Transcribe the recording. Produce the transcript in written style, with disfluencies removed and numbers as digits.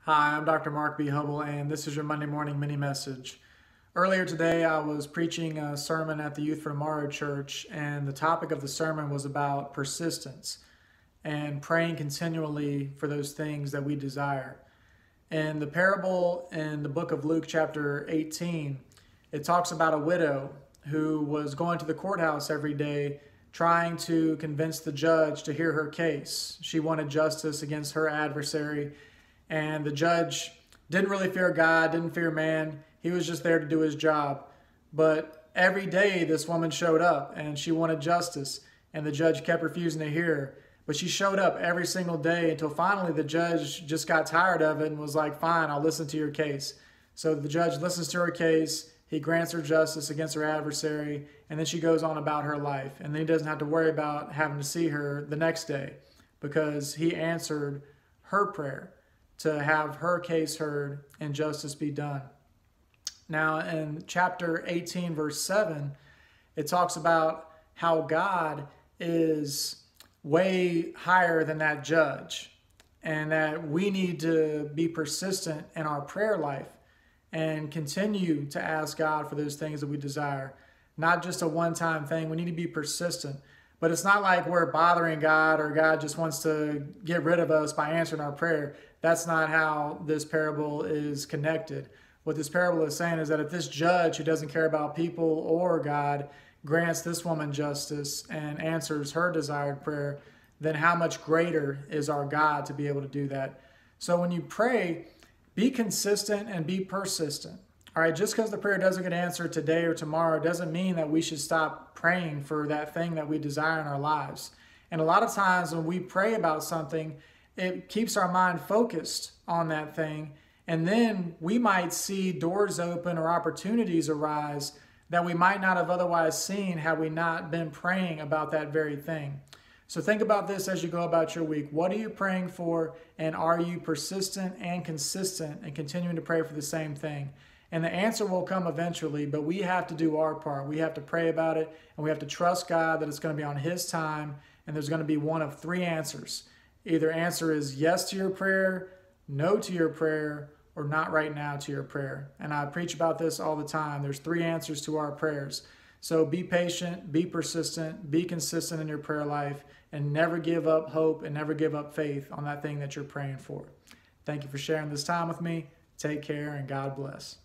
Hi, I'm Dr. Mark B. Hubble, and this is your Monday morning mini message. Earlier today, I was preaching a sermon at the Youth for Tomorrow Church, and the topic of the sermon was about persistence and praying continually for those things that we desire. In the parable in the book of Luke, chapter 18, it talks about a widow who was going to the courthouse every day trying to convince the judge to hear her case. She wanted justice against her adversary. And the judge didn't really fear God, didn't fear man. He was just there to do his job. But every day this woman showed up and she wanted justice, and the judge kept refusing to hear her. But she showed up every single day until finally the judge just got tired of it and was like, fine, I'll listen to your case. So the judge listens to her case. He grants her justice against her adversary, and then she goes on about her life. And then he doesn't have to worry about having to see her the next day because he answered her prayer to have her case heard and justice be done. Now, in chapter 18, verse 7, it talks about how God is way higher than that judge, and that we need to be persistent in our prayer life and continue to ask God for those things that we desire. Not just a one-time thing. We need to be persistent. But it's not like we're bothering God or God just wants to get rid of us by answering our prayer. That's not how this parable is connected. What this parable is saying is that if this judge who doesn't care about people or God grants this woman justice and answers her desired prayer, then how much greater is our God to be able to do that? So when you pray, be consistent and be persistent. All right, just because the prayer doesn't get answered today or tomorrow doesn't mean that we should stop praying for that thing that we desire in our lives. And a lot of times when we pray about something, it keeps our mind focused on that thing. And then we might see doors open or opportunities arise that we might not have otherwise seen had we not been praying about that very thing. So think about this as you go about your week. What are you praying for? And are you persistent and consistent and continuing to pray for the same thing? And the answer will come eventually, but we have to do our part. We have to pray about it, and we have to trust God that it's going to be on His time, and there's going to be one of three answers. Either answer is yes to your prayer, no to your prayer, or not right now to your prayer. And I preach about this all the time. There's three answers to our prayers. So be patient, be persistent, be consistent in your prayer life, and never give up hope and never give up faith on that thing that you're praying for. Thank you for sharing this time with me. Take care, and God bless.